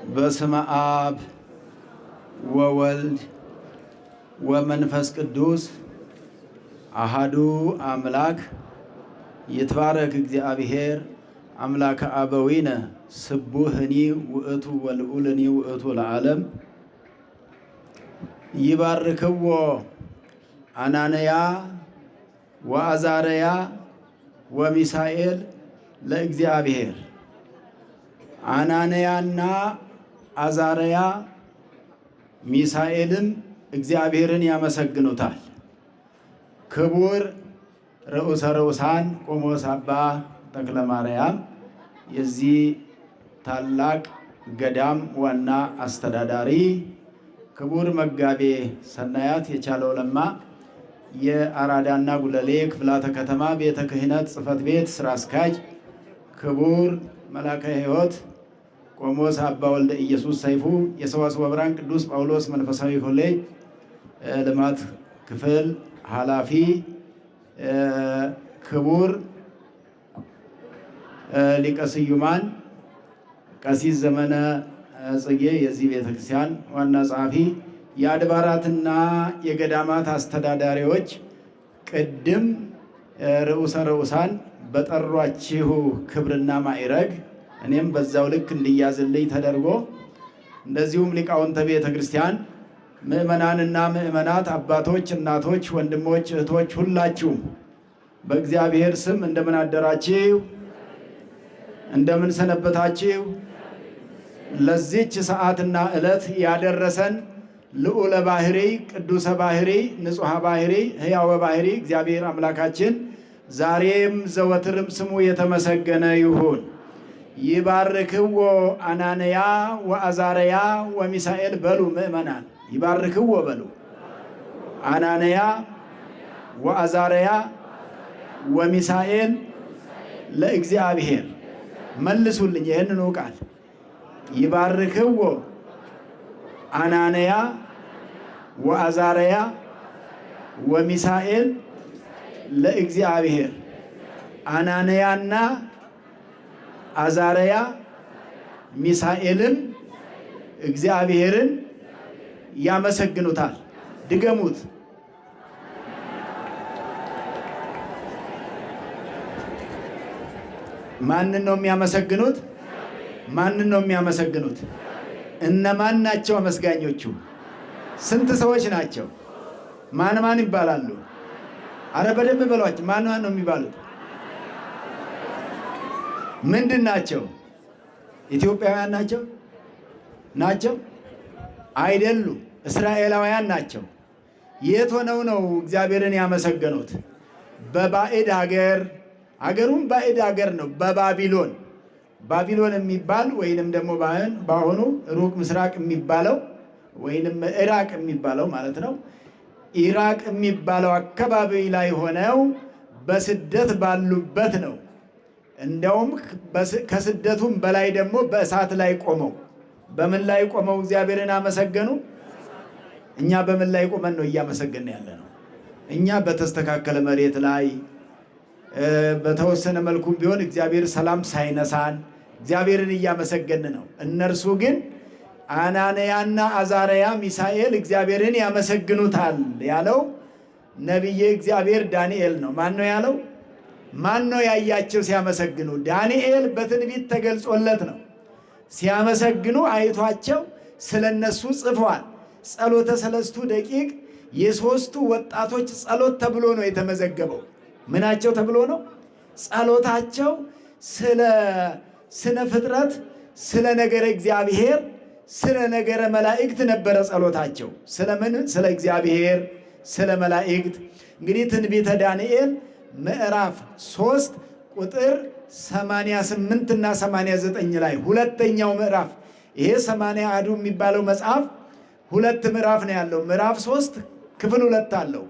በስመ አብ ወወልድ ወመንፈስ ቅዱስ አሃዱ አምላክ ይትባረክ እግዚአብሔር አምላከ አበዊነ ስቡህኒ ውእቱ ወልዑልኒ ውእቱ ለዓለም ይባርክዎ አናንያ ወአዛርያ ወሚሳኤል ለእግዚአብሔር። አናንያና አዛርያ ሚሳኤልም እግዚአብሔርን ያመሰግኑታል። ክቡር ርዑሰ ርዑሳን ቆሞስ አባ ተክለ ማርያም የዚህ ታላቅ ገዳም ዋና አስተዳዳሪ፣ ክቡር መጋቤ ሰናያት የቻለው ለማ የአራዳና ጉለሌ ክፍላተ ከተማ ቤተ ክህነት ጽሕፈት ቤት ስራ አስኪያጅ፣ ክቡር መላከ ሕይወት ቆሞስ አባ ወልደ ኢየሱስ ሰይፉ የሰዋስወ ብርሃን ቅዱስ ጳውሎስ መንፈሳዊ ኮሌጅ ልማት ክፍል ኃላፊ፣ ክቡር ሊቀ ስዩማን ቀሲስ ዘመነ ጽጌ የዚህ ቤተክርስቲያን ዋና ጸሐፊ፣ የአድባራትና የገዳማት አስተዳዳሪዎች፣ ቅድም ርዑሰ ርዑሳን በጠሯችሁ ክብርና ማዕረግ እኔም በዛው ልክ እንዲያዝልኝ ተደርጎ እንደዚሁም ሊቃውንተ ቤተ ክርስቲያን፣ ምእመናንና ምእመናት፣ አባቶች፣ እናቶች፣ ወንድሞች፣ እህቶች ሁላችሁም በእግዚአብሔር ስም እንደምን አደራችሁ? እንደምን ሰነበታችሁ? ለዚች ሰዓትና ዕለት ያደረሰን ልዑለ ባህሪ ቅዱሰ ባህሪ ንጹሐ ባህሪ ሕያወ ባህሪ እግዚአብሔር አምላካችን ዛሬም ዘወትርም ስሙ የተመሰገነ ይሁን። ይባርክዎ አናንያ ወአዛርያ ወሚሳኤል በሉ ምእመናን፣ ይባርክዎ በሉ። አናንያ ወአዛርያ ወሚሳኤል ለእግዚአብሔር። መልሱልኝ ይህንኑ ቃል። ይባርክዎ አናንያ ወአዛርያ ወሚሳኤል ለእግዚአብሔር። አናንያና አዛርያ ሚሳኤልን እግዚአብሔርን ያመሰግኑታል። ድገሙት። ማንን ነው የሚያመሰግኑት? ማንን ነው የሚያመሰግኑት? እነማን ናቸው አመስጋኞቹ? ስንት ሰዎች ናቸው? ማን ማን ይባላሉ? አረ በደንብ በሏቸው። ማን ማን ነው የሚባሉት? ምንድን ናቸው? ኢትዮጵያውያን ናቸው? ናቸው? አይደሉም። እስራኤላውያን ናቸው። የት ሆነው ነው እግዚአብሔርን ያመሰገኑት? በባዕድ ሀገር፣ አገሩም ባዕድ ሀገር ነው። በባቢሎን ባቢሎን የሚባል ወይንም ደግሞ በአሁኑ ሩቅ ምስራቅ የሚባለው ወይንም ኢራቅ የሚባለው ማለት ነው። ኢራቅ የሚባለው አካባቢ ላይ ሆነው በስደት ባሉበት ነው። እንደውም ከስደቱም በላይ ደግሞ በእሳት ላይ ቆመው። በምን ላይ ቆመው እግዚአብሔርን አመሰገኑ? እኛ በምን ላይ ቆመን ነው እያመሰገን ያለ ነው? እኛ በተስተካከለ መሬት ላይ በተወሰነ መልኩም ቢሆን እግዚአብሔር ሰላም ሳይነሳን እግዚአብሔርን እያመሰገን ነው። እነርሱ ግን አናንያና አዛርያ ሚሳኤል እግዚአብሔርን ያመሰግኑታል ያለው ነቢየ እግዚአብሔር ዳንኤል ነው። ማን ነው ያለው? ማን ነው ያያቸው ሲያመሰግኑ? ዳንኤል በትንቢት ተገልጾለት ነው። ሲያመሰግኑ አይቷቸው ስለነሱ ጽፏል። ጸሎተ ሰለስቱ ደቂቅ የሦስቱ ወጣቶች ጸሎት ተብሎ ነው የተመዘገበው። ምናቸው ተብሎ ነው? ጸሎታቸው ስለ ስነ ፍጥረት፣ ስለ ነገረ እግዚአብሔር፣ ስለ ነገረ መላእክት ነበረ ጸሎታቸው። ስለምን? ስለ እግዚአብሔር፣ ስለ መላእክት። እንግዲህ ትንቢተ ዳንኤል ምዕራፍ 3 ቁጥር 88 እና 89 ላይ ሁለተኛው ምዕራፍ፣ ይሄ 80 የሚባለው መጽሐፍ ሁለት ምዕራፍ ነው ያለው። ምዕራፍ 3 ክፍል 2 አለው።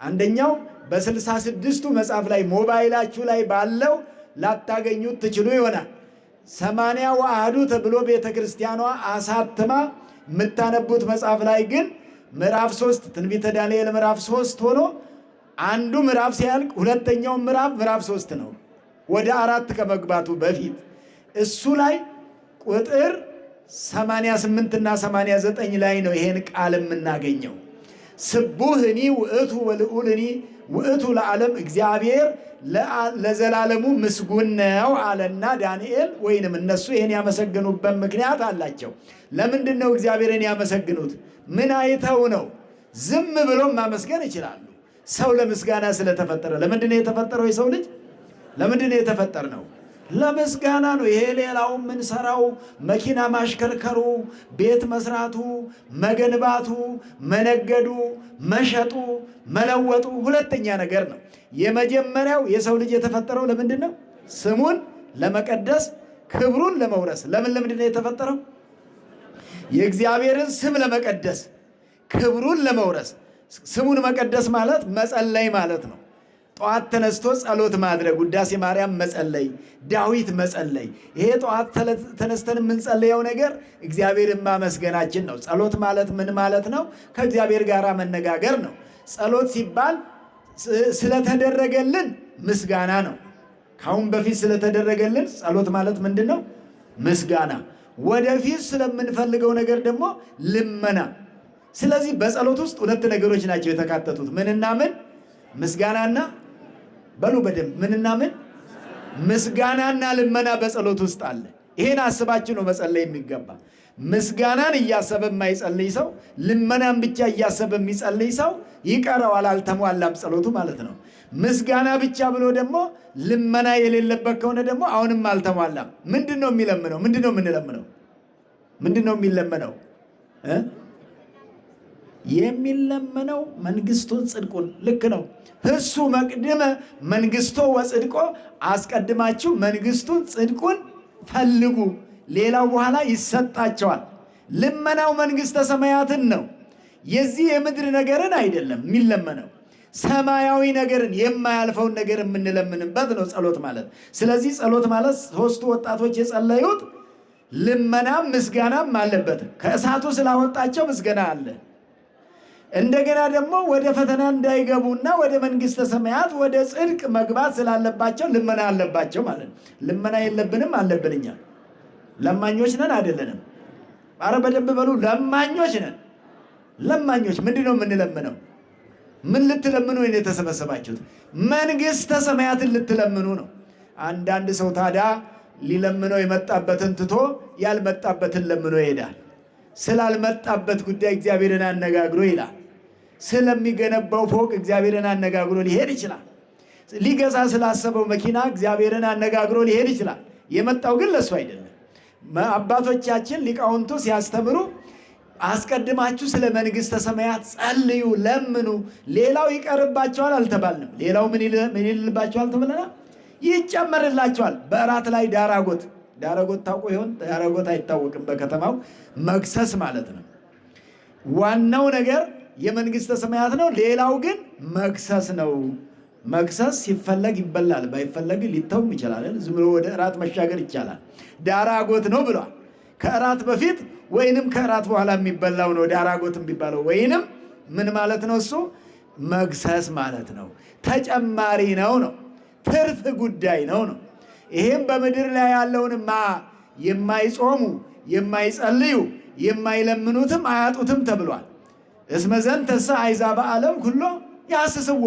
አንደኛው በ66ቱ መጽሐፍ ላይ ሞባይላችሁ ላይ ባለው ላታገኙት ትችሉ ይሆናል። 80 ተብሎ ቤተ ክርስቲያኗ አሳትማ የምታነቡት መጽሐፍ ላይ ግን ምዕራፍ 3 ትንቢተ ዳንኤል ምዕራፍ 3 ሆኖ አንዱ ምዕራፍ ሲያልቅ ሁለተኛው ምዕራፍ 3 ነው። ወደ 4 ከመግባቱ በፊት እሱ ላይ ቁጥር 88 እና 89 ላይ ነው ይሄን ቃል የምናገኘው። ስቡህኒ ውእቱ ወልዑልኒ ውእቱ ለዓለም እግዚአብሔር ለዘላለሙ ምስጉን ነው አለና ዳንኤል ወይንም እነሱ ይሄን ያመሰግኑበት ምክንያት አላቸው። ለምንድን ነው እግዚአብሔርን ያመሰግኑት? ምን አይተው ነው? ዝም ብሎ ማመስገን ይችላሉ። ሰው ለምስጋና ስለተፈጠረ። ለምንድን ነው የተፈጠረው? የሰው ልጅ ለምንድን ነው የተፈጠርነው? ለምስጋና ነው። ይሄ ሌላው የምንሰራው መኪና ማሽከርከሩ፣ ቤት መስራቱ፣ መገንባቱ፣ መነገዱ፣ መሸጡ፣ መለወጡ ሁለተኛ ነገር ነው። የመጀመሪያው የሰው ልጅ የተፈጠረው ለምንድን ነው? ስሙን ለመቀደስ ክብሩን ለመውረስ። ለምንድን ነው የተፈጠረው? የእግዚአብሔርን ስም ለመቀደስ ክብሩን ለመውረስ። ስሙን መቀደስ ማለት መጸለይ ማለት ነው። ጠዋት ተነስቶ ጸሎት ማድረግ፣ ውዳሴ ማርያም መጸለይ፣ ዳዊት መጸለይ። ይሄ ጠዋት ተነስተን የምንጸለየው ነገር እግዚአብሔርን ማመስገናችን ነው። ጸሎት ማለት ምን ማለት ነው? ከእግዚአብሔር ጋር መነጋገር ነው። ጸሎት ሲባል ስለተደረገልን ምስጋና ነው። ካሁን በፊት ስለተደረገልን ጸሎት ማለት ምንድን ነው? ምስጋና። ወደፊት ስለምንፈልገው ነገር ደግሞ ልመና። ስለዚህ በጸሎት ውስጥ ሁለት ነገሮች ናቸው የተካተቱት። ምንና ምን? ምስጋናና በሉ በደንብ ምንና ምን? ምስጋናና ልመና በጸሎት ውስጥ አለ። ይሄን አስባችሁ ነው መጸለይ የሚገባ። ምስጋናን እያሰበ የማይጸልይ ሰው፣ ልመናን ብቻ እያሰበ የሚጸልይ ሰው ይቀረዋል፣ አልተሟላም ጸሎቱ ማለት ነው። ምስጋና ብቻ ብሎ ደግሞ ልመና የሌለበት ከሆነ ደግሞ አሁንም አልተሟላም። ምንድን ነው የሚለምነው? ምንድን ነው የምንለምነው? ምንድን ነው የሚለምነው? የሚለመነው መንግስቱን ጽድቁን። ልክ ነው። እሱ መቅድመ መንግስቶ ወጽድቆ፣ አስቀድማችሁ መንግስቱን ጽድቁን ፈልጉ፣ ሌላው በኋላ ይሰጣቸዋል። ልመናው መንግስተ ሰማያትን ነው። የዚህ የምድር ነገርን አይደለም የሚለመነው፣ ሰማያዊ ነገርን የማያልፈውን ነገር የምንለምንበት ነው ጸሎት ማለት። ስለዚህ ጸሎት ማለት ሶስቱ ወጣቶች የጸለዩት ልመናም ምስጋናም አለበት። ከእሳቱ ስላወጣቸው ምስጋና አለ። እንደገና ደግሞ ወደ ፈተና እንዳይገቡና ወደ መንግስተ ሰማያት ወደ ጽድቅ መግባት ስላለባቸው ልመና አለባቸው ማለት ነው። ልመና የለብንም? አለብን። እኛ ለማኞች ነን አይደለንም? አረ በደንብ በሉ። ለማኞች ነን። ለማኞች ምንድን ነው የምንለምነው? ምን ልትለምኑ ነው የተሰበሰባችሁት? መንግስተ ሰማያትን ልትለምኑ ነው። አንዳንድ ሰው ታዲያ ሊለምነው የመጣበትን ትቶ ያልመጣበትን ለምኖ ይሄዳል። ስላልመጣበት ጉዳይ እግዚአብሔርን አነጋግሮ ይላል። ስለሚገነባው ፎቅ እግዚአብሔርን አነጋግሮ ሊሄድ ይችላል። ሊገዛ ስላሰበው መኪና እግዚአብሔርን አነጋግሮ ሊሄድ ይችላል። የመጣው ግን ለሱ አይደለም። አባቶቻችን ሊቃውንቱ ሲያስተምሩ አስቀድማችሁ ስለ መንግስተ ሰማያት ጸልዩ፣ ለምኑ፣ ሌላው ይቀርባቸዋል አልተባልንም። ሌላው ምን ይልባቸዋል ተብለናል? ይጨመርላቸዋል። በእራት ላይ ዳራጎት ታውቁ ይሆን? ዳራጎት አይታወቅም። በከተማው መክሰስ ማለት ነው። ዋናው ነገር የመንግስተ ሰማያት ነው። ሌላው ግን መክሰስ ነው። መክሰስ ሲፈለግ ይበላል፣ ባይፈለግ ሊተውም ይችላል። ዝም ብሎ ወደ እራት መሻገር ይቻላል። ዳራጎት ነው ብሏል። ከእራት በፊት ወይንም ከእራት በኋላ የሚበላው ነው ዳራጎት የሚባለው። ወይንም ምን ማለት ነው? እሱ መክሰስ ማለት ነው። ተጨማሪ ነው። ትርፍ ጉዳይ ነው። ይሄም በምድር ላይ ያለውንማ የማይጾሙ የማይጸልዩ የማይለምኑትም አያጡትም ተብሏል። እስመ ዘንተሰ አሕዛበ ዓለም ሁሉ ያስስዎ፣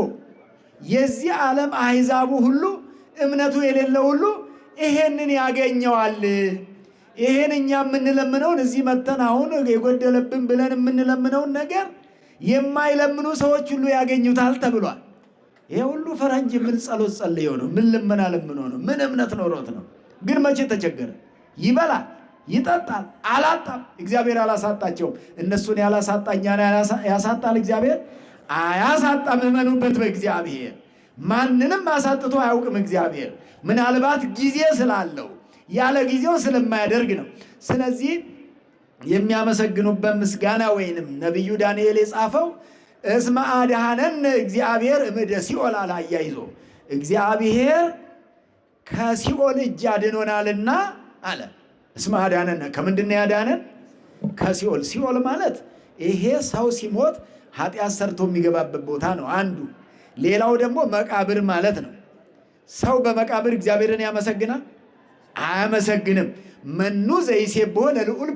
የዚህ ዓለም አሕዛቡ ሁሉ እምነቱ የሌለው ሁሉ ይሄንን ያገኘዋል። ይሄን እኛ የምንለምነውን እዚህ መተን አሁን የጎደለብን ብለን የምንለምነውን ነገር የማይለምኑ ሰዎች ሁሉ ያገኙታል ተብሏል። ይሄ ሁሉ ፈረንጅ ምን ጸሎት ጸልዮ ነው? ምን ልመና ለምኖ ነው? ምን እምነት ኖሮት ነው? ግን መቼ ተቸገረ? ይበላል፣ ይጠጣል፣ አላጣም። እግዚአብሔር አላሳጣቸውም። እነሱን ያላሳጣ እኛን ያሳጣል እግዚአብሔር? አያሳጣም። እመኑበት በእግዚአብሔር። ማንንም አሳጥቶ አያውቅም እግዚአብሔር። ምናልባት ጊዜ ስላለው ያለ ጊዜው ስለማያደርግ ነው። ስለዚህ የሚያመሰግኑበት ምስጋና ወይንም ነቢዩ ዳንኤል የጻፈው እስመ አድኀነነ እግዚአብሔር እምደ ሲኦል አለ። አያይዞ እግዚአብሔር ከሲኦል እጅ አድኖናልና አለ። እስመ አድኀነነ ከምንድን ነው ያዳነን? ከሲኦል። ሲኦል ማለት ይሄ ሰው ሲሞት ኃጢአት ሰርቶ የሚገባበት ቦታ ነው አንዱ። ሌላው ደግሞ መቃብር ማለት ነው። ሰው በመቃብር እግዚአብሔርን ያመሰግናል? አያመሰግንም። መኑ ዘይሴብሖ ለልዑል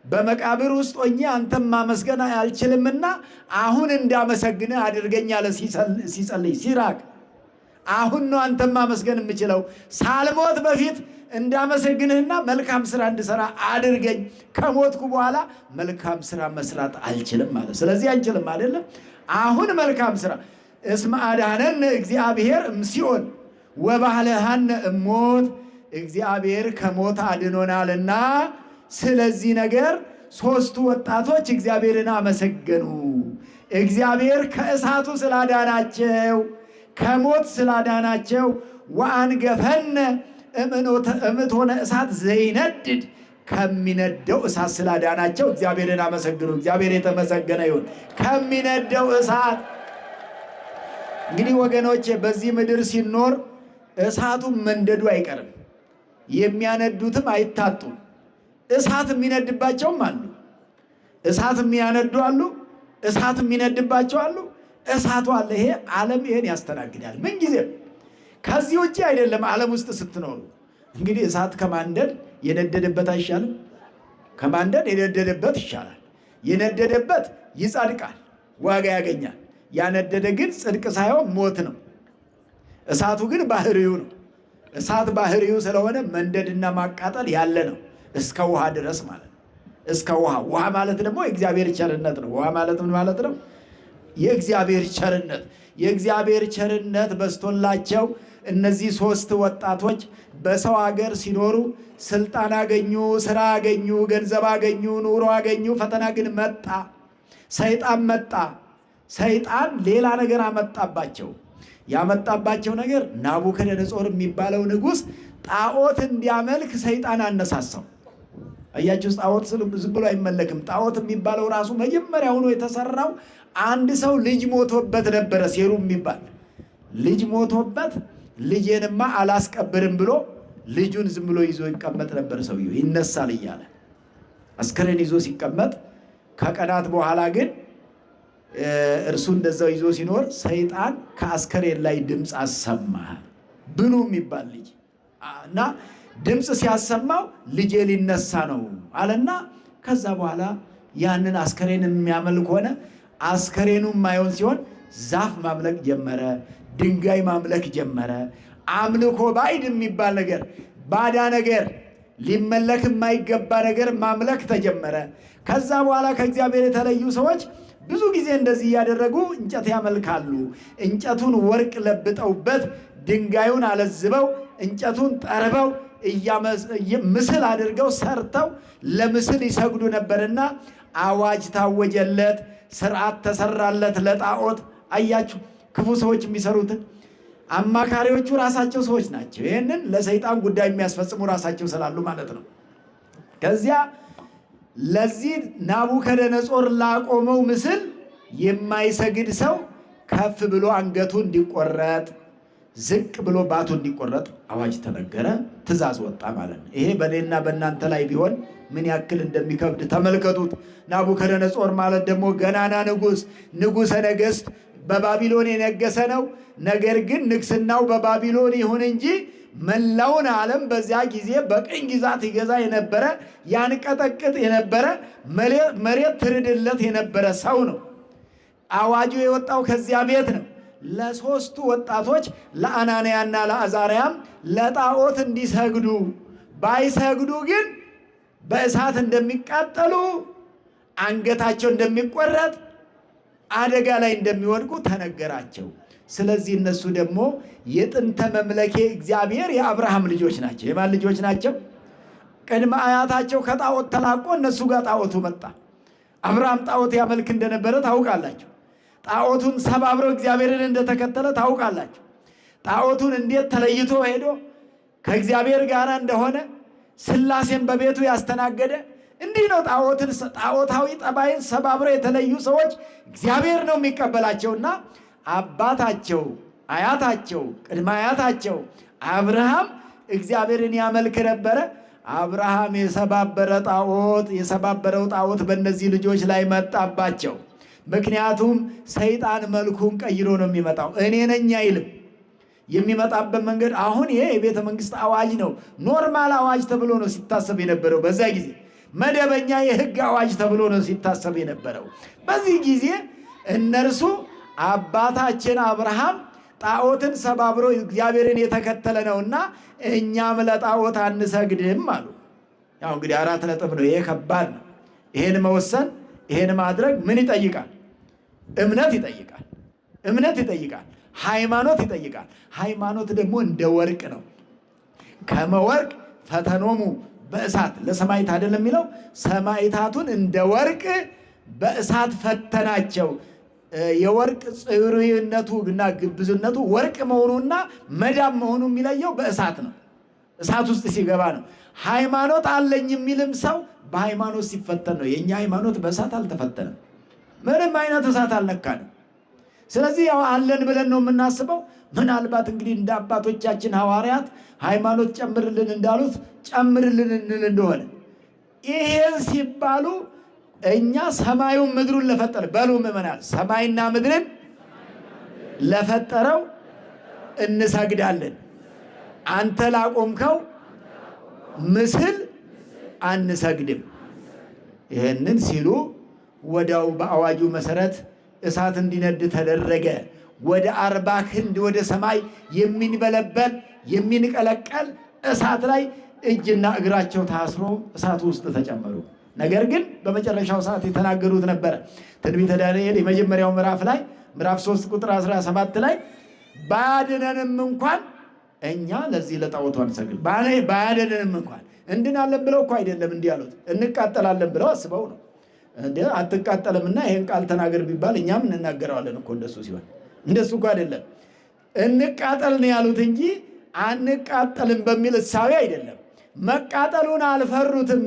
በመቃብር ውስጥ ሆኜ አንተም ማመስገን አልችልምና አሁን እንዳመሰግንህ አድርገኝ አለ ሲጸልይ ሲራክ። አሁን ነው አንተም ማመስገን የምችለው፣ ሳልሞት በፊት እንዳመሰግንህና መልካም ስራ እንድሰራ አድርገኝ፣ ከሞትኩ በኋላ መልካም ስራ መስራት አልችልም ማለት። ስለዚህ አንችልም አይደለም። አሁን መልካም ስራ እስመ አድኀነነ እግዚአብሔር እምሲኦል ወባህለሃነ እሞት፣ እግዚአብሔር ከሞት አድኖናልና ስለዚህ ነገር ሦስቱ ወጣቶች እግዚአብሔርን አመሰገኑ። እግዚአብሔር ከእሳቱ ስላዳናቸው፣ ከሞት ስላዳናቸው ወአንገፈነ እምእቶነ እሳት ዘይነድድ፣ ከሚነደው እሳት ስላዳናቸው እግዚአብሔርን አመሰግኑ። እግዚአብሔር የተመሰገነ ይሁን። ከሚነደው እሳት እንግዲህ ወገኖቼ በዚህ ምድር ሲኖር እሳቱ መንደዱ አይቀርም፣ የሚያነዱትም አይታጡም። እሳት የሚነድባቸውም አሉ፣ እሳት የሚያነዱ አሉ፣ እሳት የሚነድባቸው አሉ። እሳቱ አለ። ይሄ ዓለም ይሄን ያስተናግዳል ምንጊዜም። ከዚህ ውጭ አይደለም ዓለም ውስጥ ስትኖሩ። እንግዲህ እሳት ከማንደድ የነደደበት አይሻልም? ከማንደድ የነደደበት ይሻላል። የነደደበት ይጸድቃል፣ ዋጋ ያገኛል። ያነደደ ግን ጽድቅ ሳይሆን ሞት ነው። እሳቱ ግን ባህሪው ነው። እሳት ባህሪው ስለሆነ መንደድና ማቃጠል ያለ ነው እስከ ውሃ ድረስ ማለት ነው። እስከ ውሃ ማለት ደግሞ የእግዚአብሔር ቸርነት ነው። ውሃ ማለት ምን ማለት ነው? የእግዚአብሔር ቸርነት። የእግዚአብሔር ቸርነት በስቶላቸው እነዚህ ሦስት ወጣቶች በሰው ሀገር ሲኖሩ ስልጣን አገኙ፣ ስራ አገኙ፣ ገንዘብ አገኙ፣ ኑሮ አገኙ። ፈተና ግን መጣ፣ ሰይጣን መጣ። ሰይጣን ሌላ ነገር አመጣባቸው። ያመጣባቸው ነገር ናቡከደነጾር የሚባለው ንጉሥ ጣዖት እንዲያመልክ ሰይጣን አነሳሳው። አያችሁ፣ ጣዖት ዝም ብሎ አይመለክም። ጣዖት የሚባለው ራሱ መጀመሪያ ሆኖ የተሰራው አንድ ሰው ልጅ ሞቶበት ነበረ። ሴሩ የሚባል ልጅ ሞቶበት ልጄንማ አላስቀብርም ብሎ ልጁን ዝም ብሎ ይዞ ይቀመጥ ነበር። ሰውየው ይነሳል እያለ አስከሬን ይዞ ሲቀመጥ ከቀናት በኋላ ግን እርሱ እንደዛው ይዞ ሲኖር ሰይጣን ከአስከሬን ላይ ድምፅ አሰማ። ብሉ የሚባል ልጅ እና ድምፅ ሲያሰማው ልጄ ሊነሳ ነው አለና ከዛ በኋላ ያንን አስከሬን የሚያመልክ ሆነ። አስከሬኑ የማይሆን ሲሆን ዛፍ ማምለክ ጀመረ፣ ድንጋይ ማምለክ ጀመረ። አምልኮ ባዕድ የሚባል ነገር፣ ባዳ ነገር፣ ሊመለክ የማይገባ ነገር ማምለክ ተጀመረ። ከዛ በኋላ ከእግዚአብሔር የተለዩ ሰዎች ብዙ ጊዜ እንደዚህ እያደረጉ እንጨት ያመልካሉ። እንጨቱን ወርቅ ለብጠውበት፣ ድንጋዩን አለዝበው፣ እንጨቱን ጠርበው ምስል አድርገው ሰርተው ለምስል ይሰግዱ ነበርና አዋጅ ታወጀለት፣ ስርዓት ተሰራለት ለጣዖት። አያችሁ ክፉ ሰዎች የሚሰሩትን። አማካሪዎቹ ራሳቸው ሰዎች ናቸው። ይህንን ለሰይጣን ጉዳይ የሚያስፈጽሙ ራሳቸው ስላሉ ማለት ነው። ከዚያ ለዚህ ናቡከደነጾር ላቆመው ምስል የማይሰግድ ሰው ከፍ ብሎ አንገቱ እንዲቆረጥ፣ ዝቅ ብሎ ባቱ እንዲቆረጥ አዋጅ ተነገረ፣ ትእዛዝ ወጣ ማለት ነው። ይሄ በእኔና በእናንተ ላይ ቢሆን ምን ያክል እንደሚከብድ ተመልከቱት። ናቡከደነጾር ማለት ደግሞ ገናና ንጉሥ፣ ንጉሠ ነገሥት በባቢሎን የነገሰ ነው። ነገር ግን ንግስናው በባቢሎን ይሁን እንጂ መላውን ዓለም በዚያ ጊዜ በቅኝ ግዛት ይገዛ የነበረ፣ ያንቀጠቅጥ የነበረ፣ መሬት ትርድለት የነበረ ሰው ነው። አዋጁ የወጣው ከዚያ ቤት ነው። ለሦስቱ ወጣቶች ለአናንያና ለአዛርያም ለጣዖት እንዲሰግዱ፣ ባይሰግዱ ግን በእሳት እንደሚቃጠሉ፣ አንገታቸው እንደሚቆረጥ፣ አደጋ ላይ እንደሚወድቁ ተነገራቸው። ስለዚህ እነሱ ደግሞ የጥንተ መምለኬ እግዚአብሔር የአብርሃም ልጆች ናቸው። የማን ልጆች ናቸው? ቅድመ አያታቸው ከጣዖት ተላቆ እነሱ ጋር ጣዖቱ መጣ። አብርሃም ጣዖት ያመልክ እንደነበረ ታውቃላችሁ። ጣዖቱን ሰባብረው እግዚአብሔርን እንደተከተለ ታውቃላችሁ። ጣዖቱን እንዴት ተለይቶ ሄዶ ከእግዚአብሔር ጋር እንደሆነ ሥላሴን በቤቱ ያስተናገደ እንዲህ ነው። ጣዖታዊ ጠባይን ሰባብረው የተለዩ ሰዎች እግዚአብሔር ነው የሚቀበላቸውና አባታቸው፣ አያታቸው፣ ቅድመ አያታቸው አብርሃም እግዚአብሔርን ያመልክ ነበረ። አብርሃም የሰባበረው ጣዖት በእነዚህ ልጆች ላይ መጣባቸው። ምክንያቱም ሰይጣን መልኩን ቀይሮ ነው የሚመጣው። እኔ ነኝ አይልም። የሚመጣበት መንገድ አሁን ይሄ የቤተ መንግስት አዋጅ ነው። ኖርማል አዋጅ ተብሎ ነው ሲታሰብ የነበረው። በዛ ጊዜ መደበኛ የህግ አዋጅ ተብሎ ነው ሲታሰብ የነበረው። በዚህ ጊዜ እነርሱ አባታችን አብርሃም ጣዖትን ሰባብሮ እግዚአብሔርን የተከተለ ነውና እኛም ለጣዖት አንሰግድም አሉ። ያው እንግዲህ 4 ነጥብ ነው። ይሄ ከባድ ነው። ይሄን መወሰን ይሄን ማድረግ ምን ይጠይቃል? እምነት ይጠይቃል። እምነት ይጠይቃል። ሃይማኖት ይጠይቃል። ሃይማኖት ደግሞ እንደ ወርቅ ነው። ከመወርቅ ፈተኖሙ በእሳት ለሰማዕታት አይደለም የሚለው? ሰማዕታቱን እንደ ወርቅ በእሳት ፈተናቸው። የወርቅ ጽሩይነቱ እና ግብዝነቱ ወርቅ መሆኑና መዳም መሆኑ የሚለየው በእሳት ነው። እሳት ውስጥ ሲገባ ነው። ሃይማኖት አለኝ የሚልም ሰው በሃይማኖት ሲፈተን ነው። የኛ ሃይማኖት በእሳት አልተፈተነም። ምንም አይነት እሳት አልነካንም። ስለዚህ ያው አለን ብለን ነው የምናስበው። ምናልባት እንግዲህ እንደ አባቶቻችን ሐዋርያት ሃይማኖት ጨምርልን እንዳሉት ጨምርልን እንል እንደሆነ ይሄን ሲባሉ እኛ ሰማዩን ምድሩን ለፈጠረ በሉ ምእመናን፣ ሰማይና ምድርን ለፈጠረው እንሰግዳለን፣ አንተ ላቆምከው ምስል አንሰግድም። ይህንን ሲሉ ወዲያው በአዋጁ መሰረት እሳት እንዲነድ ተደረገ። ወደ 40 ክንድ ወደ ሰማይ የሚንበለበል የሚንቀለቀል እሳት ላይ እጅና እግራቸው ታስሮ እሳቱ ውስጥ ተጨመሩ። ነገር ግን በመጨረሻው ሰዓት የተናገሩት ነበረ። ትንቢተ ዳንኤል የመጀመሪያው ምዕራፍ ላይ ምዕራፍ 3 ቁጥር 17 ላይ ባያድነንም እንኳን እኛ ለዚህ ለጣዖቱ አንሰግድም። ባያድነንም እንኳን እንድናለን ብለው እኮ አይደለም እንዲህ ያሉት፣ እንቃጠላለን ብለው አስበው ነው። እንደ አትቃጠልምና ይሄን ቃል ተናገር ቢባል እኛም እንናገረዋለን እኮ። እንደሱ ሲሆን እንደሱ እኮ አይደለም። እንቃጠል ነው ያሉት እንጂ አንቃጠልም በሚል እሳቤ አይደለም። መቃጠሉን አልፈሩትም።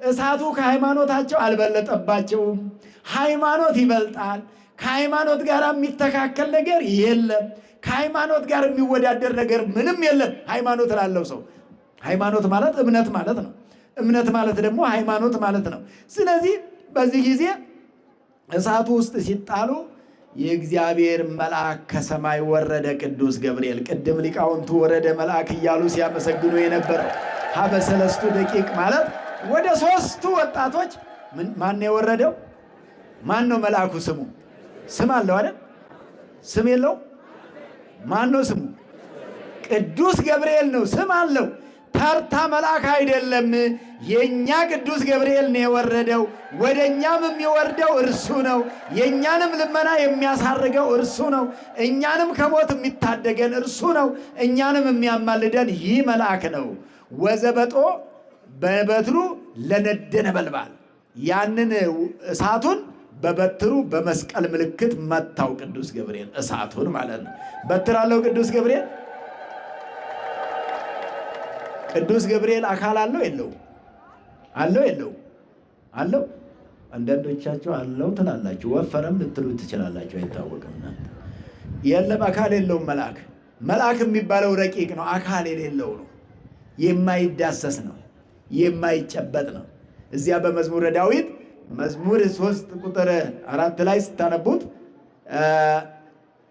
እሳቱ ከሃይማኖታቸው አልበለጠባቸውም። ሃይማኖት ይበልጣል። ከሃይማኖት ጋር የሚተካከል ነገር የለም። ከሃይማኖት ጋር የሚወዳደር ነገር ምንም የለም። ሃይማኖት ላለው ሰው ሃይማኖት ማለት እምነት ማለት ነው። እምነት ማለት ደግሞ ሃይማኖት ማለት ነው። ስለዚህ በዚህ ጊዜ እሳቱ ውስጥ ሲጣሉ የእግዚአብሔር መልአክ ከሰማይ ወረደ። ቅዱስ ገብርኤል ቅድም ሊቃውንቱ ወረደ መልአክ እያሉ ሲያመሰግኑ የነበረው ሀበ ሰለስቱ ደቂቅ ማለት ወደ 3ቱ ወጣቶች ማን ነው የወረደው? ማን ነው መልአኩ? ስሙ ስም አለው አይደል? ስም የለው? ማን ነው ስሙ? ቅዱስ ገብርኤል ነው። ስም አለው። ተርታ መልአክ አይደለም። የኛ ቅዱስ ገብርኤል ነው የወረደው። ወደ እኛም የሚወርደው እርሱ ነው። የእኛንም ልመና የሚያሳርገው እርሱ ነው። እኛንም ከሞት የሚታደገን እርሱ ነው። እኛንም የሚያማልደን ይህ መልአክ ነው። ወዘበጦ በበትሩ ለነደ ነበልባል፣ ያንን እሳቱን በበትሩ በመስቀል ምልክት መታው ቅዱስ ገብርኤል። እሳቱን ማለት ነው። በትር አለው ቅዱስ ገብርኤል። ቅዱስ ገብርኤል አካል አለው የለው? አለው የለው? አለው። አንዳንዶቻችሁ አለው ትላላችሁ፣ ወፈረም ልትሉ ትችላላችሁ። አይታወቅም። እናንተ የለም፣ አካል የለውም። መልአክ የሚባለው ረቂቅ ነው። አካል የሌለው ነው። የማይዳሰስ ነው። የማይጨበጥ ነው። እዚያ በመዝሙረ ዳዊት መዝሙር 3 ቁጥር 4 ላይ ስታነቡት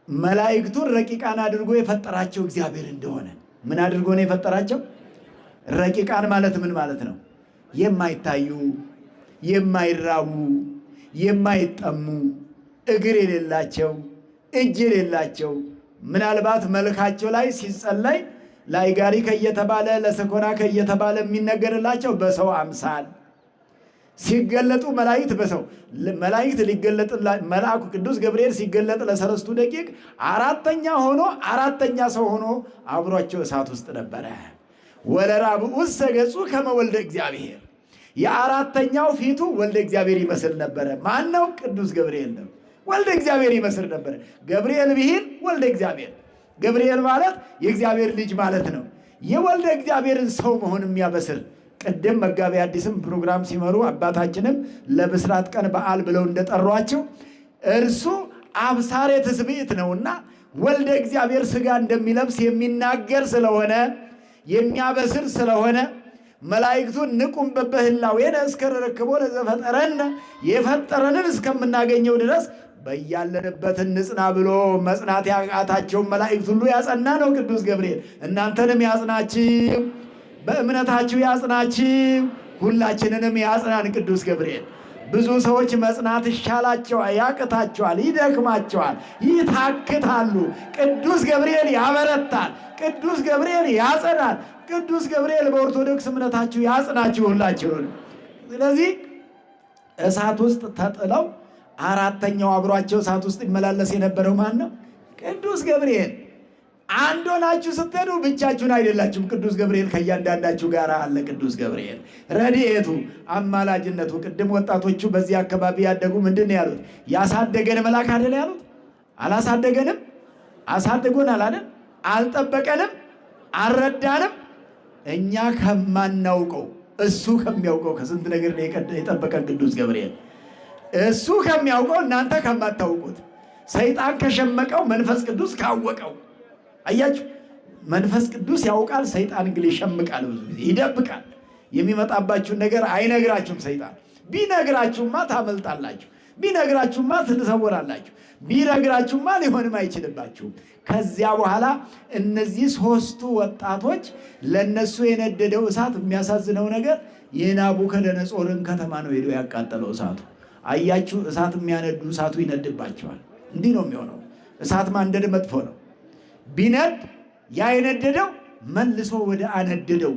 መላእክቱን ረቂቃን አድርጎ የፈጠራቸው እግዚአብሔር እንደሆነ ምን አድርጎ ነው የፈጠራቸው? ረቂቃን ማለት ምን ማለት ነው? የማይታዩ፣ የማይራቡ፣ የማይጠሙ፣ እግር የሌላቸው፣ እጅ የሌላቸው፣ ምናልባት መልካቸው ላይ ሲጸለይ ላይጋሪ ከየተባለ ለሰኮና ከየተባለ የሚነገርላቸው በሰው አምሳል ሲገለጡ መላእክት በሰው መላእክት ሊገለጥ መልአኩ ቅዱስ ገብርኤል ሲገለጥ ለሰለስቱ ደቂቅ አራተኛ ሰው ሆኖ አብሯቸው እሳት ውስጥ ነበረ። ወለራብዑሰ ገጹ ከመ ወልደ እግዚአብሔር፣ የአራተኛው ፊቱ ወልደ እግዚአብሔር ይመስል ነበረ። ማን ነው? ቅዱስ ገብርኤል ነው። ወልደ እግዚአብሔር ይመስል ነበረ። ገብርኤል ብሂል ወልደ እግዚአብሔር። ገብርኤል ማለት የእግዚአብሔር ልጅ ማለት ነው። የወልደ እግዚአብሔርን ሰው መሆን የሚያበስር ቅድም መጋቤ አዲስም ፕሮግራም ሲመሩ አባታችንም ለብስራት ቀን በዓል ብለው እንደጠሯቸው እርሱ አብሳሬ ትስብእት ነውና ወልደ እግዚአብሔር ሥጋ እንደሚለብስ የሚናገር ስለሆነ የሚያበስር ስለሆነ መላእክቱን ንቁም በበህላዌነ እስከ ረክቦ ለዘፈጠረን የፈጠረንን እስከምናገኘው ድረስ በያለንበት እንጽና ብሎ መጽናት ያቃታቸውን መላእክት ሁሉ ያጸና ነው ቅዱስ ገብርኤል። እናንተንም ያጽናችሁ፣ በእምነታችሁ ያጽናችሁ፣ ሁላችንንም ያጽናን ቅዱስ ገብርኤል። ብዙ ሰዎች መጽናት ይሻላቸዋል፣ ያቅታቸዋል፣ ይደክማቸዋል፣ ይታክታሉ። ቅዱስ ገብርኤል ያበረታል፣ ቅዱስ ገብርኤል ያጸናል። ቅዱስ ገብርኤል በኦርቶዶክስ እምነታችሁ ያጽናችሁ ሁላችሁን። ስለዚህ እሳት ውስጥ ተጥለው አራተኛው አብሯቸው እሳት ውስጥ ይመላለስ የነበረው ማን ነው? ቅዱስ ገብርኤል። አንድ ሆናችሁ ስትሄዱ ብቻችሁን አይደላችሁም። ቅዱስ ገብርኤል ከእያንዳንዳችሁ ጋር አለ። ቅዱስ ገብርኤል ረድኤቱ፣ አማላጅነቱ። ቅድም ወጣቶቹ በዚህ አካባቢ ያደጉ ምንድን ነው ያሉት? ያሳደገን መልአክ አይደል ያሉት? አላሳደገንም? አሳድጎናል አይደል? አልጠበቀንም? አልረዳንም? እኛ ከማናውቀው እሱ ከሚያውቀው ከስንት ነገር ነው የጠበቀን ቅዱስ ገብርኤል። እሱ ከሚያውቀው እናንተ ከማታውቁት፣ ሰይጣን ከሸመቀው መንፈስ ቅዱስ ካወቀው። አያችሁ፣ መንፈስ ቅዱስ ያውቃል፣ ሰይጣን ግን ይሸምቃል፣ ብዙ ጊዜ ይደብቃል። የሚመጣባችሁን ነገር አይነግራችሁም። ሰይጣን ቢነግራችሁማ ታመልጣላችሁ፣ ቢነግራችሁማ ትሰወራላችሁ፣ ቢነግራችሁማ ሊሆንም አይችልባችሁም። ከዚያ በኋላ እነዚህ ሶስቱ ወጣቶች ለነሱ የነደደው እሳት፣ የሚያሳዝነው ነገር የናቡከደነጾርን ከተማ ነው ሄዶ ያቃጠለው እሳቱ። አያችሁ፣ እሳት የሚያነዱ እሳቱ ይነድባቸዋል። እንዲህ ነው የሚሆነው። እሳት ማንደድ መጥፎ ነው። ቢነድ ያ የነደደው መልሶ ወደ አነደደው።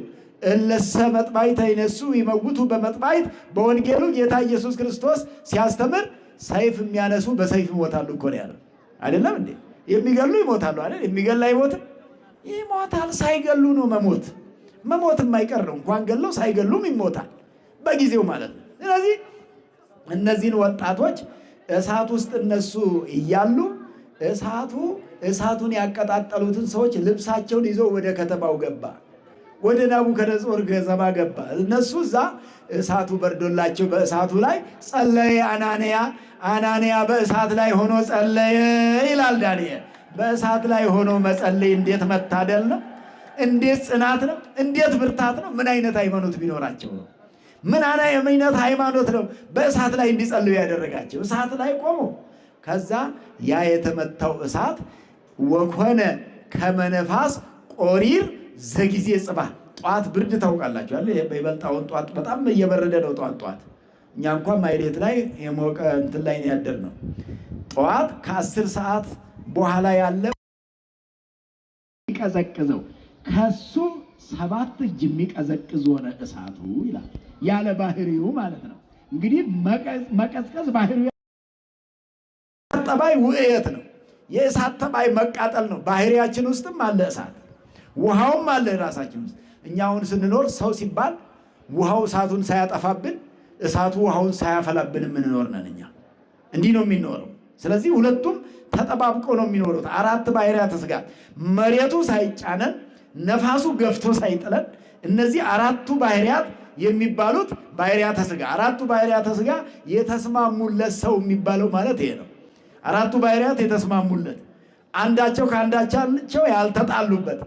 እለሰ መጥባይት አይነሱ ይመውቱ በመጥባይት። በወንጌሉ ጌታ ኢየሱስ ክርስቶስ ሲያስተምር ሰይፍ የሚያነሱ በሰይፍ ይሞታሉ እኮ ነው ያለው። አይደለም እንዴ? የሚገሉ ይሞታሉ አይደል? የሚገላ አይሞትም? ይሞታል። ሳይገሉ ነው መሞት። መሞት የማይቀር ነው። እንኳን ገለው ሳይገሉም ይሞታል በጊዜው ማለት ነው። ስለዚህ እነዚህን ወጣቶች እሳት ውስጥ እነሱ እያሉ እሳቱን ያቀጣጠሉትን ሰዎች ልብሳቸውን ይዘው ወደ ከተማው ገባ፣ ወደ ናቡከደነጾር ከተማ ገባ። እነሱ እዛ እሳቱ በርዶላቸው በእሳቱ ላይ ጸለየ አናንያ በእሳት ላይ ሆኖ ጸለየ ይላል ዳንኤል። በእሳት ላይ ሆኖ መጸለይ እንዴት መታደል ነው! እንዴት ጽናት ነው! እንዴት ብርታት ነው! ምን አይነት ሃይማኖት ቢኖራቸው ነው! ምን አይነት ሃይማኖት ነው በእሳት ላይ እንዲጸልዩ ያደረጋቸው! እሳት ላይ ቆሞ ከዛ ያ የተመታው እሳት ወኮነ ከመነፋስ ቆሪር ዘጊዜ ጽባህ። ጧት ብርድ ታውቃላችሁ አለ። በይበልጣውን ጧት በጣም እየበረደ ነው። ጧት እኛ እንኳን ማይሌት ላይ የሞቀ እንትን ላይ ያደር ነው። ጧት ከ10 ሰዓት በኋላ ያለ ይቀዘቅዘው ከሱ 7 እጅ የሚቀዘቅዝ ሆነ እሳቱ ይላል። ያለ ባህሪው ማለት ነው። እንግዲህ መቀዝቀዝ ባህሪው ጠባይ ውእየት ነው። የእሳት ጠባይ መቃጠል ነው። ባህሪያችን ውስጥም አለ እሳት፣ ውሃውም አለ ራሳችን ውስጥ። እኛ አሁን ስንኖር ሰው ሲባል ውሃው እሳቱን ሳያጠፋብን፣ እሳቱ ውሃውን ሳያፈላብን የምንኖር ነን እኛ። እንዲህ ነው የሚኖረው። ስለዚህ ሁለቱም ተጠባብቀው ነው የሚኖሩት። 4 ባህሪያተ ሥጋ መሬቱ ሳይጫነን፣ ነፋሱ ገፍቶ ሳይጥለን፣ እነዚህ 4ቱ ባህሪያት የሚባሉት ባህሪያተ ሥጋ። 4ቱ ባህሪያተ ሥጋ የተስማሙለት ሰው የሚባለው ማለት ይሄ ነው። 4ቱ ባህሪያት የተስማሙለት፣ አንዳቸው ከአንዳቸው ያልተጣሉበት።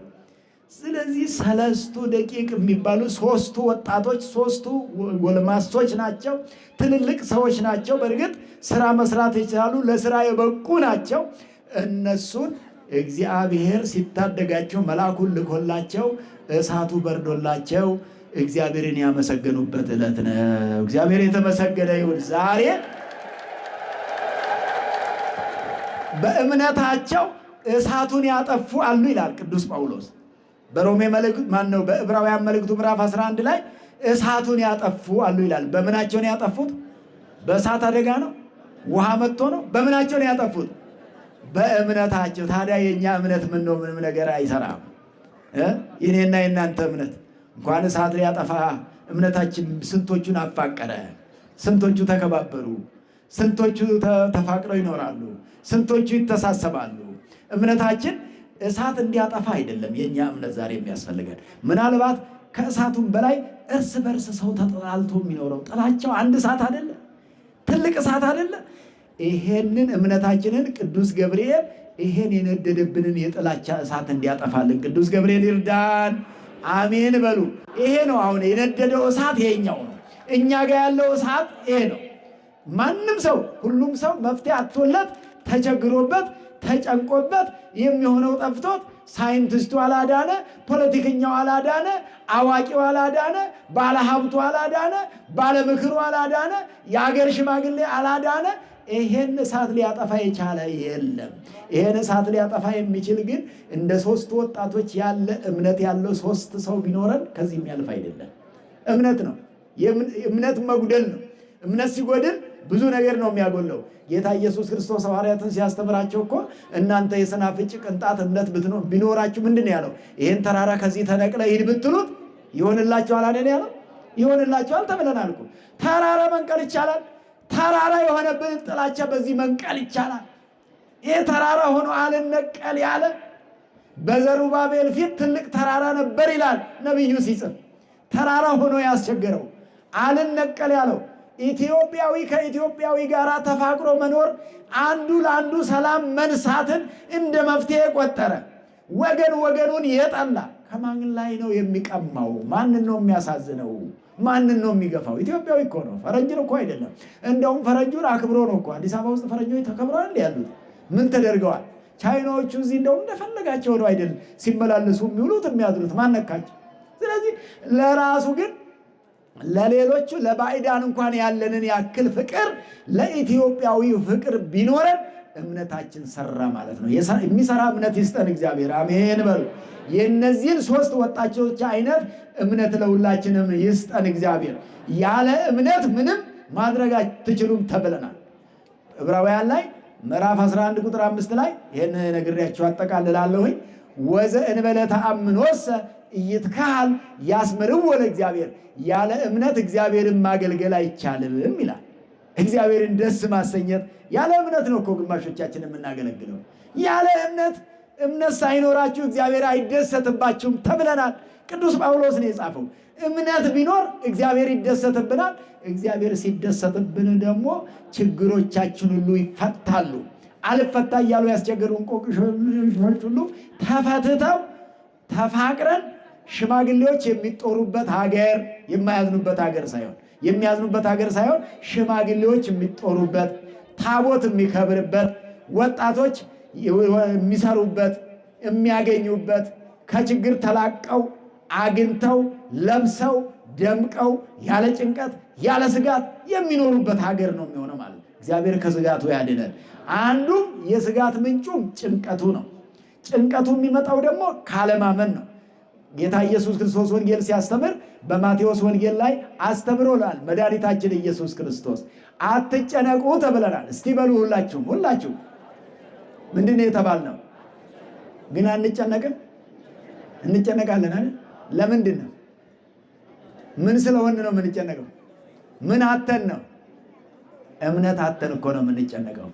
ስለዚህ 3 ደቂቅ የሚባሉ 3ቱ ወጣቶች፣ 3ቱ ጎልማሶች ናቸው። ትልልቅ ሰዎች ናቸው። በእርግጥ ስራ መስራት የቻሉ ለስራ የበቁ ናቸው። እነሱን እግዚአብሔር ሲታደጋቸው መልአኩን ልኮላቸው እሳቱ በርዶላቸው እግዚአብሔርን ያመሰገኑበት ዕለት ነው። እግዚአብሔር የተመሰገነ ይሁን። ዛሬ በእምነታቸው እሳቱን ያጠፉ አሉ ይላል ቅዱስ ጳውሎስ በሮሜ መልእክቱ በዕብራውያን መልእክቱ ምዕራፍ 11 ላይ እሳቱን ያጠፉ አሉ ይላል። በምናቸው ነው ያጠፉት? በእሳት አደጋ ነው? ውሃ መጥቶ ነው? በምናቸው ነው ያጠፉት? በእምነታቸው። ታዲያ የኛ እምነት ምን ነው? ምንም ነገር አይሰራም። የኔና የናንተ እምነት እንኳን እሳት ሊያጠፋ እምነታችን ስንቶቹን አፋቀረ፣ ስንቶቹ ተከባበሩ፣ ስንቶቹ ተፋቅረው ይኖራሉ፣ ስንቶቹ ይተሳሰባሉ። እምነታችን እሳት እንዲያጠፋ አይደለም የኛ እምነት ዛሬ የሚያስፈልገን። ምናልባት ከእሳቱም በላይ እርስ በርስ ሰው ተጠላልቶ የሚኖረው ጥላቸው አንድ እሳት አይደለ? ትልቅ እሳት አይደለ? ይሄንን እምነታችንን ቅዱስ ገብርኤል ይሄን የነደደብንን የጥላቻ እሳት እንዲያጠፋልን ቅዱስ ገብርኤል ይርዳን። አሜን በሉ። ይሄ ነው አሁን የነደደው እሳት ይሄኛው ነው። እኛ ጋር ያለው እሳት ይሄ ነው። ማንም ሰው ሁሉም ሰው መፍትሄ አጥቶለት ተቸግሮበት ተጨንቆበት የሚሆነው ጠፍቶት ሳይንቲስቱ አላዳነ፣ ፖለቲከኛው አላዳነ፣ አዋቂው አላዳነ፣ ባለሀብቱ አላዳነ፣ ባለምክሩ አላዳነ፣ የአገር ሽማግሌ አላዳነ። ይሄን እሳት ሊያጠፋ የቻለ የለም። ይሄን እሳት ሊያጠፋ የሚችል ግን እንደ ሶስት ወጣቶች ያለ እምነት ያለው ሶስት ሰው ቢኖረን ከዚህ የሚያልፍ አይደለም። እምነት ነው። እምነት መጉደል ነው። እምነት ሲጎድል ብዙ ነገር ነው የሚያጎለው። ጌታ ኢየሱስ ክርስቶስ ሐዋርያትን ሲያስተምራቸው እኮ እናንተ የሰናፍጭ ቅንጣት እምነት ቢኖራችሁ ምንድን ነው ያለው? ይሄን ተራራ ከዚህ ተነቅለ ሂድ ብትሉት ይሆንላችኋል አይደል ያለው? ይሆንላችኋል ተብለናል እኮ። ተራራ መንቀል ይቻላል። ተራራ የሆነብን ጥላቻ በዚህ መንቀል ይቻላል። ይሄ ተራራ ሆኖ አልነቀል ያለ በዘሩባቤል ፊት ትልቅ ተራራ ነበር ይላል ነብዩ ሲጽፍ። ተራራ ሆኖ ያስቸገረው አልነቀል ያለው ኢትዮጵያዊ ከኢትዮጵያዊ ጋር ተፋቅሮ መኖር፣ አንዱ ለአንዱ ሰላም መንሳትን እንደ መፍትሄ ቆጠረ። ወገን ወገኑን የጠላ ከማን ላይ ነው የሚቀማው? ማንን ነው የሚያሳዝነው? ማንን ነው የሚገፋው? ኢትዮጵያዊ እኮ ነው፣ ፈረንጅን እኮ አይደለም። እንደውም ፈረንጁን አክብሮ ነው እኮ። አዲስ አበባ ውስጥ ፈረንጆች ተከብረዋል ያሉት ምን ተደርገዋል? ቻይናዎቹ እዚህ እንደውም እንደፈለጋቸው ነው አይደል ሲመላለሱ የሚውሉት የሚያድሩት፣ ማነካቸው? ስለዚህ ለራሱ ግን ለሌሎቹ ለባዕዳን እንኳን ያለንን ያክል ፍቅር ለኢትዮጵያዊ ፍቅር ቢኖረን እምነታችን ሰራ ማለት ነው። የሚሰራ እምነት ይስጠን እግዚአብሔር፣ አሜን በሉ። የእነዚህን ሶስት ወጣቶች አይነት እምነት ለሁላችንም ይስጠን እግዚአብሔር። ያለ እምነት ምንም ማድረግ አትችሉም ተብለናል። ዕብራውያን ላይ ምዕራፍ 11 ቁጥር 5 ላይ ይህን ነግሬያችሁ አጠቃልላለሁኝ። ወዘእንበለ ተአምኖሰ ኢይትከሀል ያስምርዎ ለእግዚአብሔር፣ ያለ እምነት እግዚአብሔርን ማገልገል አይቻልም ይላል። እግዚአብሔርን ደስ ማሰኘት ያለ እምነት ነው እኮ ግማሾቻችን የምናገለግለው። ያለ እምነት ሳይኖራችሁ እግዚአብሔር አይደሰትባችሁም ተብለናል። ቅዱስ ጳውሎስ ነው የጻፈው። እምነት ቢኖር እግዚአብሔር ይደሰትብናል። እግዚአብሔር ሲደሰትብን ደግሞ ችግሮቻችን ሁሉ ይፈታሉ። አልፈታ እያሉ ያስቸገሩ እንቆቅልሾች ሁሉ ተፈትተው ተፋቅረን ሽማግሌዎች የሚጦሩበት ሀገር፣ የማያዝኑበት ሀገር ሳይሆን የሚያዝኑበት ሀገር ሳይሆን ሽማግሌዎች የሚጦሩበት፣ ታቦት የሚከብርበት፣ ወጣቶች የሚሰሩበት፣ የሚያገኙበት፣ ከችግር ተላቀው አግኝተው ለብሰው ደምቀው ያለ ጭንቀት ያለ ስጋት የሚኖሩበት ሀገር ነው የሚሆነው ማለት ነው። እግዚአብሔር ከስጋቱ ያድነን። አንዱም የስጋት ምንጩም ጭንቀቱ ነው። ጭንቀቱ የሚመጣው ደግሞ ካለማመን ነው። ጌታ ኢየሱስ ክርስቶስ ወንጌል ሲያስተምር በማቴዎስ ወንጌል ላይ አስተምሮናል። መድኃኒታችን ኢየሱስ ክርስቶስ አትጨነቁ ተብለናል። እስቲ በሉ ሁላችሁም ምንድን ነው የተባልነው? ግን አንጨነቅም? እንጨነቃለን አይደል? ለምንድን ነው? ምን ስለሆነ ነው የምንጨነቀው? ምን አተን ነው? እምነት አተን እኮ ነው የምንጨነቀው።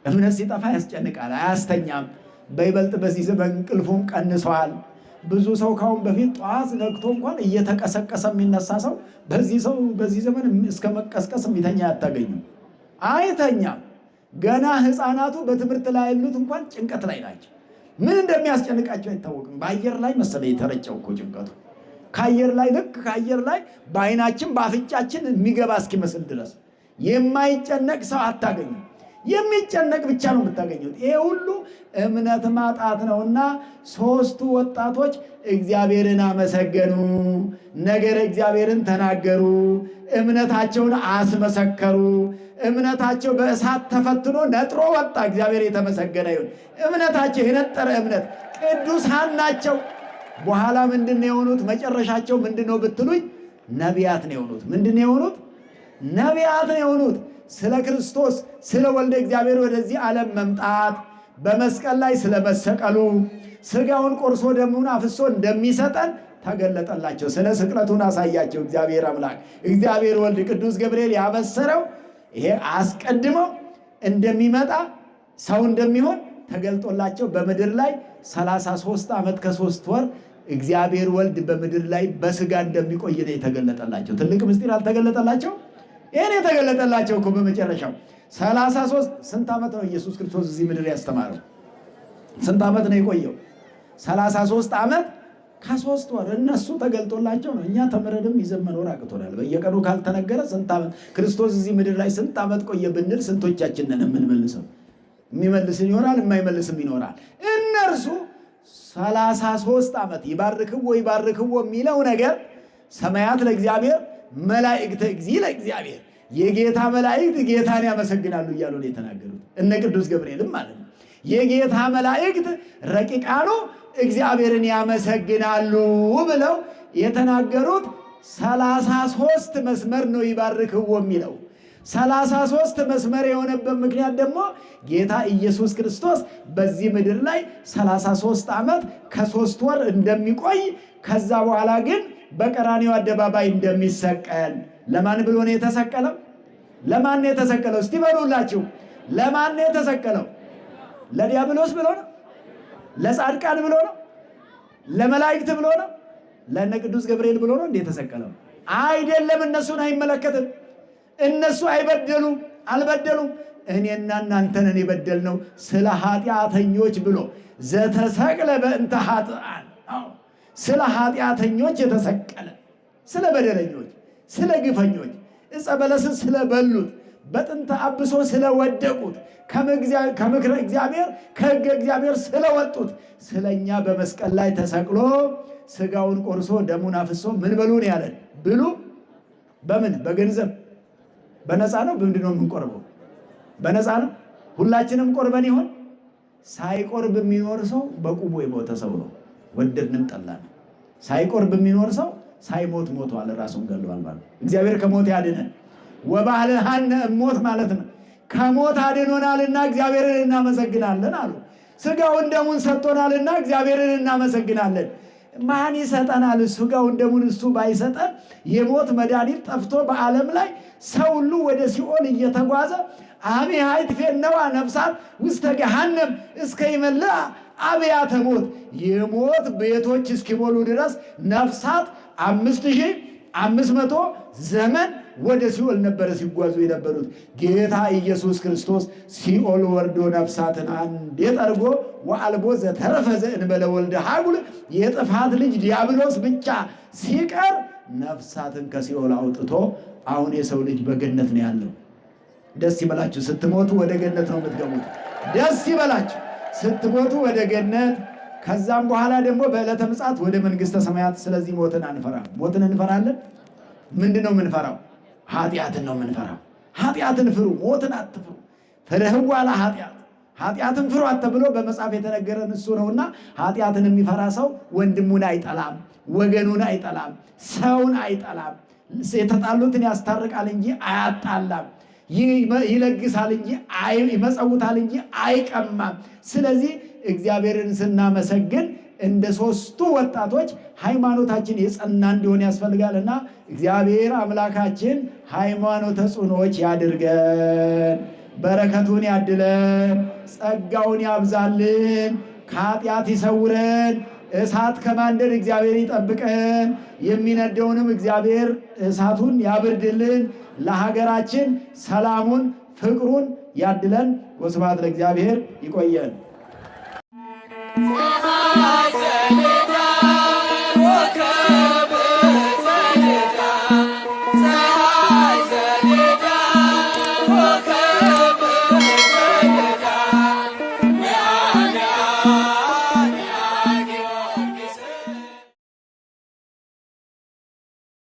እምነት ሲጠፋ ያስጨንቃል፣ አያስተኛም። በይበልጥ በዚህ ዘመን እንቅልፉም ቀንሷል። ብዙ ሰው ካሁን በፊት ጠዋት ነግቶ እንኳን እየተቀሰቀሰ የሚነሳ ሰው በዚህ ዘመን እስከ መቀስቀስ የሚተኛ አታገኙ። አይተኛም። ገና ሕፃናቱ በትምህርት ላይ ያሉት እንኳን ጭንቀት ላይ ናቸው። ምን እንደሚያስጨንቃቸው አይታወቅም። በአየር ላይ መሰለኝ የተረጨው እኮ ጭንቀቱ። ከአየር ላይ ልክ ከአየር ላይ በአይናችን በአፍንጫችን የሚገባ እስኪመስል ድረስ የማይጨነቅ ሰው አታገኙ። የሚጨነቅ ብቻ ነው የምታገኙት። ይሄ ሁሉ እምነት ማጣት ነውና ሶስቱ ወጣቶች እግዚአብሔርን አመሰገኑ፣ ነገረ እግዚአብሔርን ተናገሩ፣ እምነታቸውን አስመሰከሩ። እምነታቸው በእሳት ተፈትኖ ነጥሮ ወጣ። እግዚአብሔር የተመሰገነ ይሁን። እምነታቸው የነጠረ እምነት ቅዱሳን ናቸው። በኋላ ምንድን ነው የሆኑት? መጨረሻቸው ምንድን ነው ብትሉኝ፣ ነቢያት ነው የሆኑት። ምንድን ነው የሆኑት? ነቢያት ነው የሆኑት። ስለ ክርስቶስ ስለ ወልደ እግዚአብሔር ወደዚህ ዓለም መምጣት፣ በመስቀል ላይ ስለመሰቀሉ፣ ስጋውን ቆርሶ ደሙን አፍሶ እንደሚሰጠን ተገለጠላቸው። ስለ ስቅለቱን አሳያቸው። እግዚአብሔር አምላክ እግዚአብሔር ወልድ ቅዱስ ገብርኤል ያበሰረው ይሄ አስቀድመው እንደሚመጣ ሰው እንደሚሆን ተገልጦላቸው በምድር ላይ 33 ዓመት ከ3 ወር እግዚአብሔር ወልድ በምድር ላይ በስጋ እንደሚቆይ ነው የተገለጠላቸው። ትልቅ ምስጢር አልተገለጠላቸው? ይሄን የተገለጠላቸው እኮ በመጨረሻው 33 ስንት ዓመት ነው ኢየሱስ ክርስቶስ እዚህ ምድር ያስተማረው? ስንት ዓመት ነው የቆየው? 33 ዓመት ከ3 ወር እነሱ ተገልጦላቸው ነው። እኛ ተምረንም ይዘን መኖር አቅቶናል። በየቀኑ ካልተነገረ ስንት ዓመት ክርስቶስ እዚህ ምድር ላይ ስንት ዓመት ቆየ ብንል ስንቶቻችንን የምንመልሰው? የሚመልስ ይኖራል፣ የማይመልስም ይኖራል። እነርሱ 33 ዓመት ይባርክዎ የሚለው ነገር ሰማያት ለእግዚአብሔር መላእክተ እግዚእ ለእግዚአብሔር የጌታ መላእክት ጌታን ያመሰግናሉ እያሉ ነው የተናገሩት። እነ ቅዱስ ገብርኤልም ማለት ነው የጌታ መላእክት ረቂቃኑ እግዚአብሔርን ያመሰግናሉ ብለው የተናገሩት 33 መስመር ነው ይባርክዎ የሚለው። 33 መስመር የሆነበት ምክንያት ደግሞ ጌታ ኢየሱስ ክርስቶስ በዚህ ምድር ላይ 33 ዓመት ከ3 ወር እንደሚቆይ ከዛ በኋላ ግን በቀራንዮ አደባባይ እንደሚሰቀል ለማን ብሎ ነው የተሰቀለው? ለማን ነው የተሰቀለው? እስቲ በሉላችሁ። ለማን ነው የተሰቀለው? ለዲያብሎስ ብሎ ነው? ለጻድቃን ብሎ ነው? ለመላእክት ብሎ ነው? ለነ ቅዱስ ገብርኤል ብሎ ነው እንዴ የተሰቀለው? አይደለም። እነሱን አይመለከትም። እነሱ አልበደሉም። እኔና እናንተን የበደልነው ስለ ኃጢአተኞች ብሎ ዘተሰቅለ በእንተ ኃጥአን፣ ስለ ኃጢአተኞች የተሰቀለ፣ ስለ በደለኞች፣ ስለ ግፈኞች፣ ዕፀ በለስን ስለበሉት፣ በጥንተ አብሶ ስለወደቁት፣ ከምክረ እግዚአብሔር ከሕገ እግዚአብሔር ስለወጡት ስለኛ በመስቀል ላይ ተሰቅሎ ስጋውን ቆርሶ ደሙን አፍሶ ምን በሉን ያለን ብሉ። በምን? በገንዘብ በነፃ ነው? በምንድን ነው የምንቆርበው? በነፃ ነው? ሁላችንም ቆርበን ይሆን? ሳይቆርብ የሚኖር ሰው በቁሙ የሞተ ሰው ነው። ወደድንም ጠላን። ሳይቆርብ የሚኖር ሰው ሳይሞት ሞቷል፣ ራሱን ገድሏል ማለት። እግዚአብሔር ከሞት ያድነን። ወባህልሃነ እሞት ማለት ነው። ከሞት አድኖናልና እግዚአብሔርን እናመሰግናለን አሉ። ስጋውን ደሙን ሰጥቶናልና እግዚአብሔርን እናመሰግናለን። ማን ይሰጠናል? ስጋውን ደሙን እሱ ባይሰጠን የሞት መድኃኒት ጠፍቶ በዓለም ላይ ሰው ሁሉ ወደ ሲኦል እየተጓዘ አሜሃ ይትፌነዋ ነፍሳት ውስተ ገሃነም እስከ ይመልአ አብያተ ሞት፣ የሞት ቤቶች እስኪሞሉ ድረስ ነፍሳት 5500 ዘመን ወደ ሲኦል ነበረ ሲጓዙ የነበሩት። ጌታ ኢየሱስ ክርስቶስ ሲኦል ወርዶ ነፍሳትን አንዴ ጠርጎ ወአልቦ ዘተረፈ ዘእንበለ ወልደ ሀጉል የጥፋት ልጅ ዲያብሎስ ብቻ ሲቀር ነፍሳትን ከሲኦል አውጥቶ አሁን የሰው ልጅ በገነት ነው ያለው። ደስ ይበላችሁ። ስትሞቱ ወደ ገነት ነው የምትገቡት። ደስ ይበላችሁ ስትሞቱ ወደ ገነት። ከዛም በኋላ ደግሞ በዕለተ ምጽአት ወደ መንግሥተ ሰማያት። ስለዚህ ሞትን አንፈራም። ሞትን እንፈራለን? ምንድን ነው የምንፈራው? ኃጢአትን ነው የምንፈራው። ኃጢአትን ፍሩ፣ ሞትን አትፍሩ። ፍርህዋ ለኃጢአት፣ ኃጢአትን ፍሯት ተብሎ በመጽሐፍ የተነገረን እሱ ነውና ኃጢአትን የሚፈራ ሰው ወንድሙን አይጠላም፣ ወገኑን አይጠላም፣ ሰውን አይጠላም። የተጣሉትን ያስታርቃል እንጂ አያጣላም። ይለግሳል እንጂ ይመጸውታል እንጂ አይቀማም። ስለዚህ እግዚአብሔርን ስናመሰግን እንደ 3ቱ ወጣቶች ሃይማኖታችን የጸና እንዲሆን ያስፈልጋልና እግዚአብሔር አምላካችን ሃይማኖተ ጽኑዎች ያድርገን፣ በረከቱን ያድለን፣ ጸጋውን ያብዛልን፣ ከኃጢአት ይሰውረን፣ እሳት ከማንደድ እግዚአብሔር ይጠብቀን፣ የሚነደውንም እግዚአብሔር እሳቱን ያብርድልን፣ ለሀገራችን ሰላሙን ፍቅሩን ያድለን። ወስብሐት ለእግዚአብሔር። ይቆየን። ፀሐይ ዘሌዳ